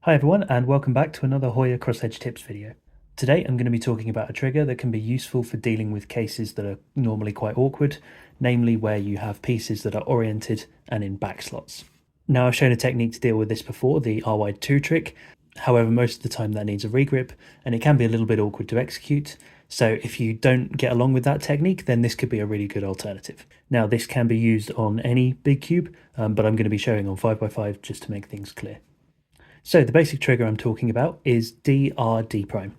Hi everyone, and welcome back to another Hoya cross-edge tips video. Today I'm going to be talking about a trigger that can be useful for dealing with cases that are normally quite awkward, namely where you have pieces that are oriented and in back slots. Now, I've shown a technique to deal with this before, the R-wide-2 trick. However, most of the time that needs a regrip and it can be a little bit awkward to execute. So if you don't get along with that technique, then this could be a really good alternative. Now, this can be used on any big cube, but I'm going to be showing on 5x5 just to make things clear. So the basic trigger I'm talking about is DRD prime.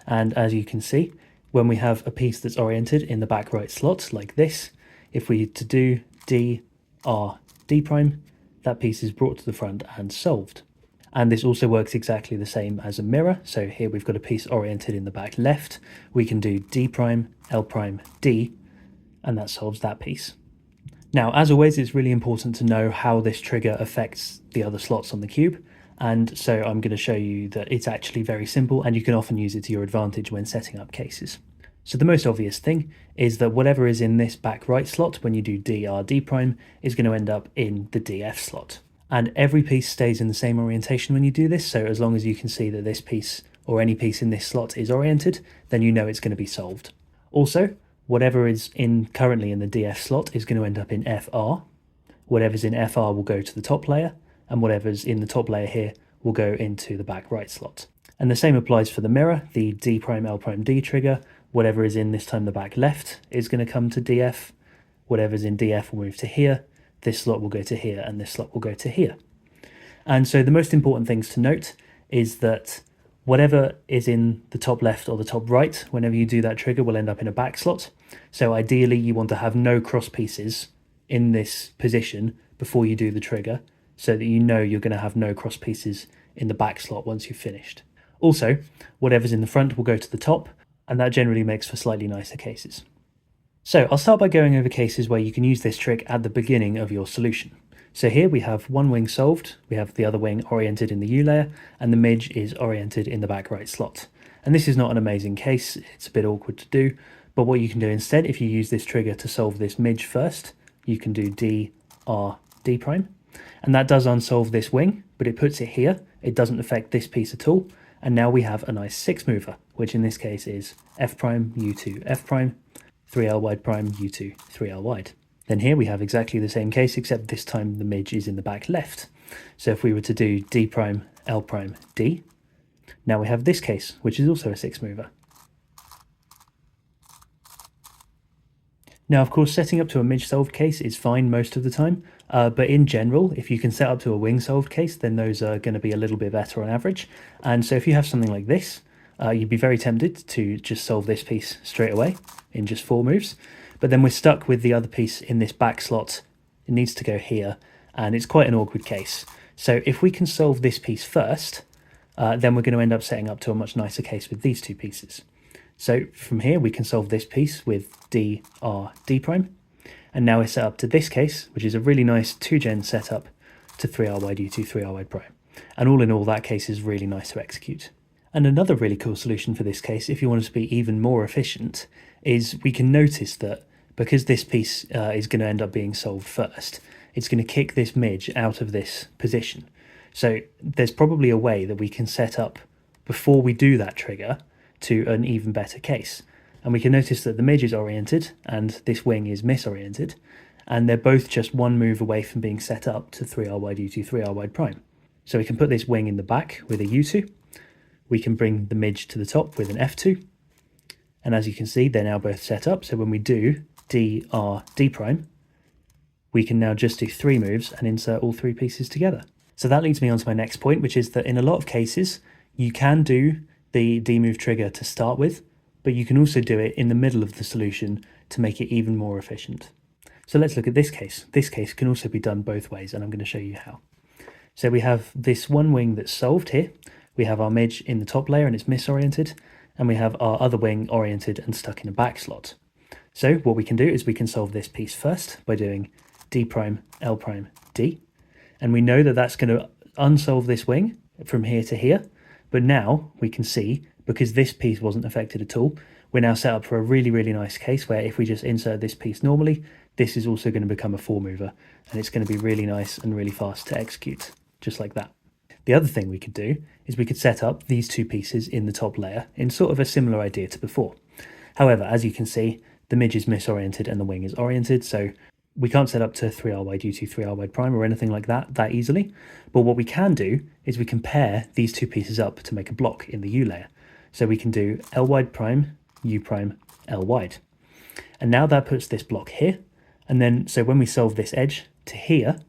And as you can see, when we have a piece that's oriented in the back right slot like this, if we to do DRD prime, that piece is brought to the front and solved. And this also works exactly the same as a mirror. So here we've got a piece oriented in the back left. We can do D prime, L prime, D, and that solves that piece. Now, as always, it's really important to know how this trigger affects the other slots on the cube. And so I'm going to show you that it's actually very simple and you can often use it to your advantage when setting up cases. So the most obvious thing is that whatever is in this back right slot when you do DRD prime is going to end up in the DF slot. And every piece stays in the same orientation when you do this, so as long as you can see that this piece or any piece in this slot is oriented, then you know it's going to be solved. Also, whatever is currently in the DF slot is going to end up in FR. Whatever's in FR will go to the top layer, and whatever's in the top layer here will go into the back right slot. And the same applies for the mirror, the D prime L prime D trigger. Whatever is in this time the back left is going to come to DF. Whatever's in DF will move to here. This slot will go to here, and this slot will go to here. And so the most important things to note is that whatever is in the top left or the top right, whenever you do that trigger, will end up in a back slot. So ideally you want to have no cross pieces in this position before you do the trigger, so that you know you're going to have no cross pieces in the back slot once you've finished. Also, whatever's in the front will go to the top, and that generally makes for slightly nicer cases. So I'll start by going over cases where you can use this trick at the beginning of your solution. So here we have one wing solved, we have the other wing oriented in the U layer, and the midge is oriented in the back right slot. And this is not an amazing case, it's a bit awkward to do, but what you can do instead, if you use this trigger to solve this midge first, you can do D, R, D prime. And that does unsolve this wing, but it puts it here. It doesn't affect this piece at all. And now we have a nice six mover, which in this case is F prime, U2, F prime, 3L wide prime, U2, 3L wide. Then here we have exactly the same case, except this time the midge is in the back left. So if we were to do D prime, L prime, D, now we have this case, which is also a six mover. Now, of course, setting up to a midge solved case is fine most of the time, but in general, if you can set up to a wing solved case, then those are going to be a little bit better on average. And so if you have something like this, you'd be very tempted to just solve this piece straight away in just 4 moves. But then we're stuck with the other piece in this back slot. It needs to go here, and it's quite an awkward case. So if we can solve this piece first, then we're going to end up setting up to a much nicer case with these two pieces. So from here, we can solve this piece with D, R, D prime. And now we're set up to this case, which is a really nice 2-gen setup to 3R wide U2, 3R wide prime. And all in all, that case is really nice to execute. And another really cool solution for this case, if you want it to be even more efficient, is we can notice that because this piece is going to end up being solved first, it's going to kick this midge out of this position. So there's probably a way that we can set up before we do that trigger to an even better case. And we can notice that the midge is oriented and this wing is misoriented, and they're both just one move away from being set up to 3R wide U2, 3R wide prime. So we can put this wing in the back with a U2, we can bring the midge to the top with an F2, and as you can see, they're now both set up. So when we do D, R, D prime, we can now just do 3 moves and insert all 3 pieces together. So that leads me on to my next point, which is that in a lot of cases, you can do the D move trigger to start with, but you can also do it in the middle of the solution to make it even more efficient. So let's look at this case. This case can also be done both ways, and I'm going to show you how. So we have this one wing that's solved here. We have our midge in the top layer and it's misoriented, and we have our other wing oriented and stuck in a back slot. So what we can do is we can solve this piece first by doing D prime, L prime, D. And we know that that's going to unsolve this wing from here to here. But now we can see, because this piece wasn't affected at all, we're now set up for a really, really nice case where if we just insert this piece normally, this is also going to become a 4 mover, and it's going to be really nice and really fast to execute, just like that. The other thing we could do is we could set up these two pieces in the top layer in sort of a similar idea to before. However, as you can see, the midge is misoriented and the wing is oriented, so we can't set up to 3R wide U2 3R wide prime or anything like that easily. But what we can do is we can pair these two pieces up to make a block in the U layer. So we can do L wide prime, U prime, L wide. And now that puts this block here. And then, so when we solve this edge to here,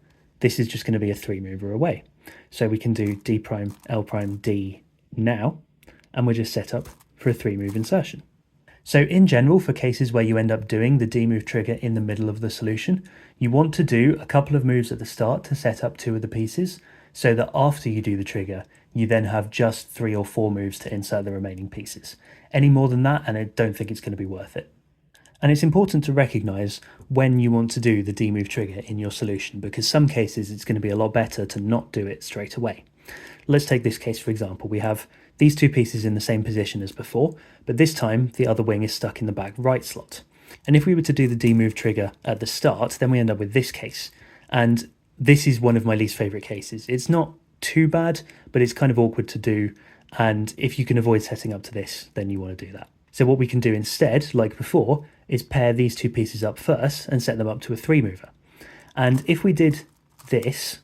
this is just going to be a 3 mover away. So we can do D prime, L prime, D now, and we're just set up for a 3 move insertion. So in general, for cases where you end up doing the D move trigger in the middle of the solution, you want to do a couple of moves at the start to set up 2 of the pieces, so that after you do the trigger, you then have just 3 or 4 moves to insert the remaining pieces. Any more than that, and I don't think it's going to be worth it. And it's important to recognise when you want to do the D move trigger in your solution, because some cases it's going to be a lot better to not do it straight away. Let's take this case for example. We have these 2 pieces in the same position as before, but this time the other wing is stuck in the back right slot. And if we were to do the D move trigger at the start, then we end up with this case. And this is one of my least favourite cases. It's not too bad, but it's kind of awkward to do. And if you can avoid setting up to this, then you want to do that. So what we can do instead, like before, is pair these 2 pieces up first and set them up to a 3 mover. And if we did this,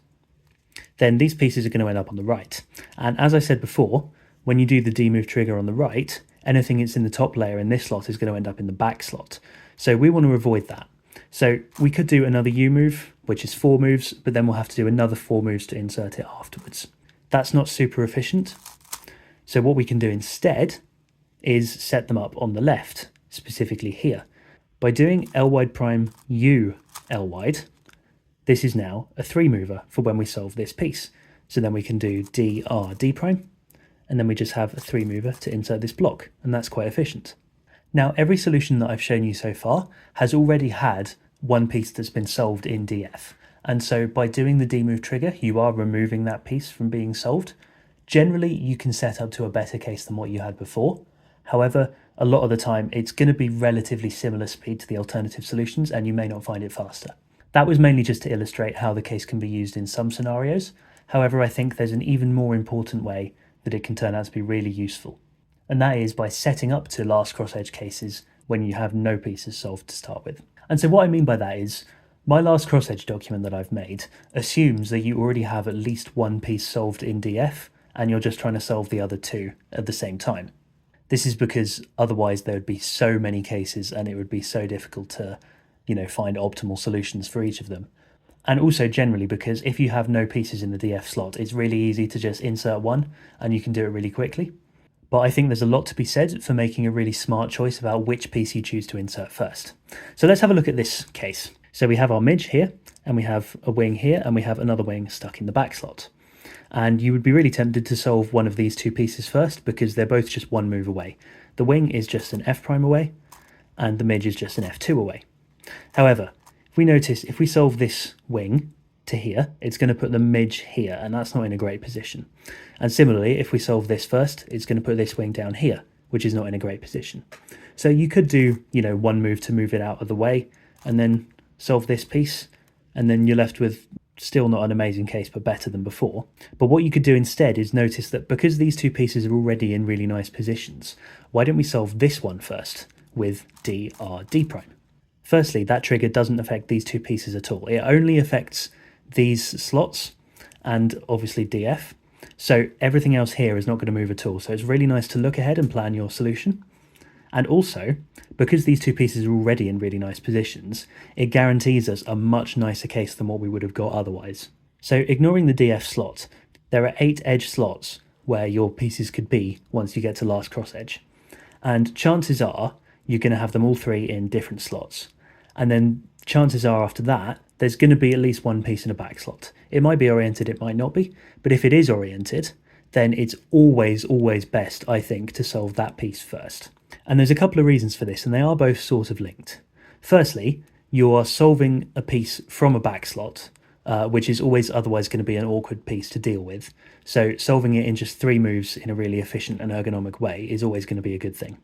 then these pieces are going to end up on the right. And as I said before, when you do the D move trigger on the right, anything that's in the top layer in this slot is going to end up in the back slot. So we want to avoid that. So we could do another U move, which is 4 moves, but then we'll have to do another 4 moves to insert it afterwards. That's not super efficient. So what we can do instead is set them up on the left, specifically here. By doing L wide prime U L wide, this is now a 3 mover for when we solve this piece. So then we can do D R D prime, and then we just have a 3 mover to insert this block, and that's quite efficient. Now every solution that I've shown you so far has already had one piece that's been solved in DF, and so by doing the D move trigger you are removing that piece from being solved. Generally you can set up to a better case than what you had before. However, a lot of the time it's going to be relatively similar speed to the alternative solutions and you may not find it faster. That was mainly just to illustrate how the case can be used in some scenarios. However, I think there's an even more important way that it can turn out to be really useful. And that is by setting up to last cross-edge cases when you have no pieces solved to start with. And so what I mean by that is, my last cross-edge document that I've made assumes that you already have at least one piece solved in DF and you're just trying to solve the other 2 at the same time. This is because otherwise there would be so many cases and it would be so difficult to, find optimal solutions for each of them. And also generally because if you have no pieces in the DF slot, it's really easy to just insert one and you can do it really quickly. But I think there's a lot to be said for making a really smart choice about which piece you choose to insert first. So let's have a look at this case. So we have our midge here, and we have a wing here, and we have another wing stuck in the back slot. And you would be really tempted to solve one of these 2 pieces first because they're both just 1 move away. The wing is just an F prime away, and the midge is just an F2 away. However, if we notice, if we solve this wing to here, it's going to put the midge here, and that's not in a great position. And similarly, if we solve this first, it's going to put this wing down here, which is not in a great position. So you could do, 1 move to move it out of the way, and then solve this piece, and then you're left with still not an amazing case, but better than before. But what you could do instead is notice that because these 2 pieces are already in really nice positions, why don't we solve this one first with D R D prime? Firstly, that trigger doesn't affect these 2 pieces at all. It only affects these slots and obviously DF. So everything else here is not going to move at all. So it's really nice to look ahead and plan your solution. And also, because these 2 pieces are already in really nice positions, it guarantees us a much nicer case than what we would have got otherwise. So ignoring the DF slot, there are 8 edge slots where your pieces could be once you get to last cross edge. And chances are you're going to have them all 3 in different slots. And then chances are after that, there's going to be at least 1 piece in a back slot. It might be oriented, it might not be, but if it is oriented, then it's always best, I think, to solve that piece first. And there's a couple of reasons for this, and they are both sort of linked. Firstly, you are solving a piece from a back slot, which is always otherwise going to be an awkward piece to deal with. So solving it in just 3 moves in a really efficient and ergonomic way is always going to be a good thing.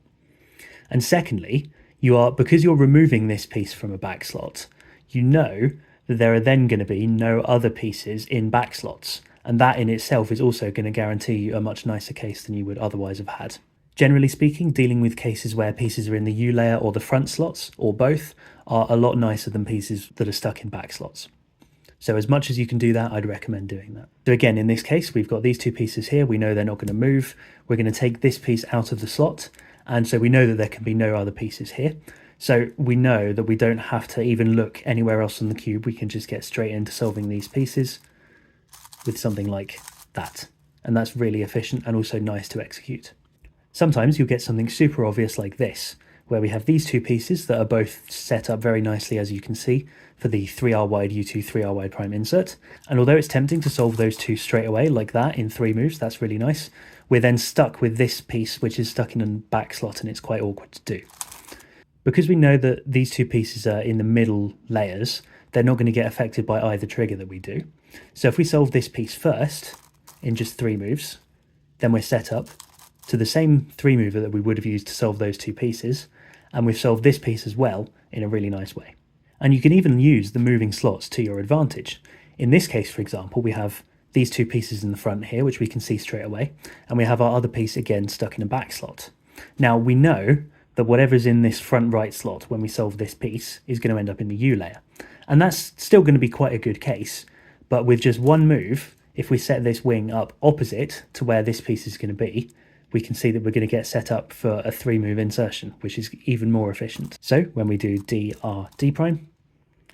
And secondly, because you're removing this piece from a back slot, you know that there are then going to be no other pieces in back slots. And that in itself is also going to guarantee you a much nicer case than you would otherwise have had. Generally speaking, dealing with cases where pieces are in the U layer or the front slots, or both, are a lot nicer than pieces that are stuck in back slots. So as much as you can do that, I'd recommend doing that. So again, in this case, we've got these two pieces here. We know they're not going to move. We're going to take this piece out of the slot. And so we know that there can be no other pieces here. So we know that we don't have to even look anywhere else on the cube. We can just get straight into solving these pieces with something like that. And that's really efficient and also nice to execute. Sometimes you'll get something super obvious like this, where we have these two pieces that are both set up very nicely, as you can see, for the 3R wide U2 3R wide prime insert. And although it's tempting to solve those two straight away like that in 3 moves, that's really nice, we're then stuck with this piece, which is stuck in a back slot, and it's quite awkward to do. Because we know that these two pieces are in the middle layers, they're not going to get affected by either trigger that we do. So if we solve this piece first, in just 3 moves, then we're set up to the same 3 mover that we would have used to solve those two pieces, and we've solved this piece as well in a really nice way. And you can even use the moving slots to your advantage. In this case, for example, we have these two pieces in the front here, which we can see straight away, and we have our other piece again stuck in a back slot. Now we know that whatever's in this front right slot when we solve this piece is going to end up in the U layer. And that's still going to be quite a good case, but with just one move, if we set this wing up opposite to where this piece is going to be, we can see that we're going to get set up for a 3-move insertion, which is even more efficient. So when we do D, R, D prime,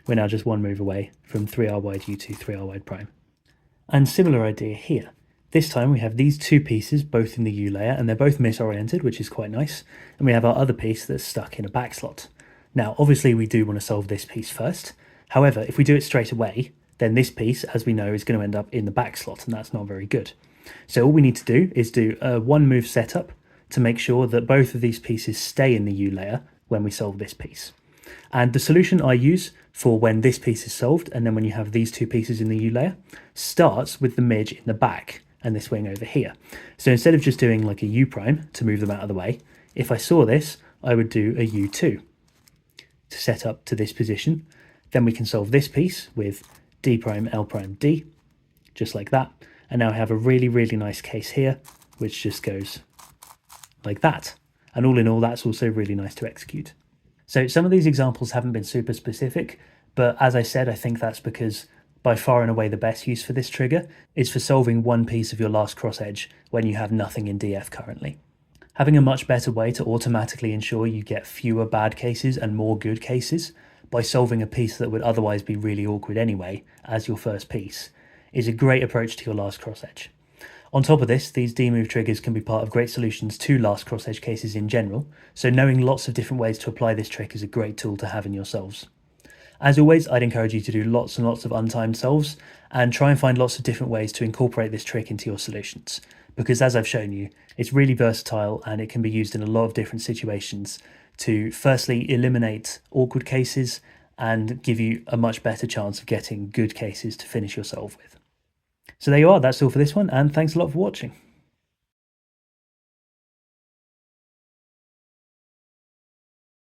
we're now just 1 move away from 3R wide U2 3R wide prime. And similar idea here. This time we have these two pieces both in the U layer, and they're both misoriented, which is quite nice. And we have our other piece that's stuck in a back slot. Now, obviously we do want to solve this piece first. However, if we do it straight away, then this piece, as we know, is going to end up in the back slot, and that's not very good. So all we need to do is do a 1-move setup to make sure that both of these pieces stay in the U layer when we solve this piece. And the solution I use for when this piece is solved, and then when you have these two pieces in the U layer, starts with the midge in the back and this wing over here. So instead of just doing like a U prime to move them out of the way, if I saw this, I would do a U2 to set up to this position. Then we can solve this piece with D prime, L prime, D, just like that. And now I have a really, really nice case here, which just goes like that. And all in all, that's also really nice to execute. So some of these examples haven't been super specific, but as I said, I think that's because by far and away the best use for this trigger is for solving one piece of your last cross edge when you have nothing in DF currently. Having a much better way to automatically ensure you get fewer bad cases and more good cases by solving a piece that would otherwise be really awkward anyway as your first piece is a great approach to your last cross edge. On top of this, these D-move triggers can be part of great solutions to last cross edge cases in general, so knowing lots of different ways to apply this trick is a great tool to have in your solves. As always, I'd encourage you to do lots and lots of untimed solves and try and find lots of different ways to incorporate this trick into your solutions, because as I've shown you, it's really versatile and it can be used in a lot of different situations to firstly eliminate awkward cases and give you a much better chance of getting good cases to finish your solve with. So there you are, that's all for this one, and thanks a lot for watching.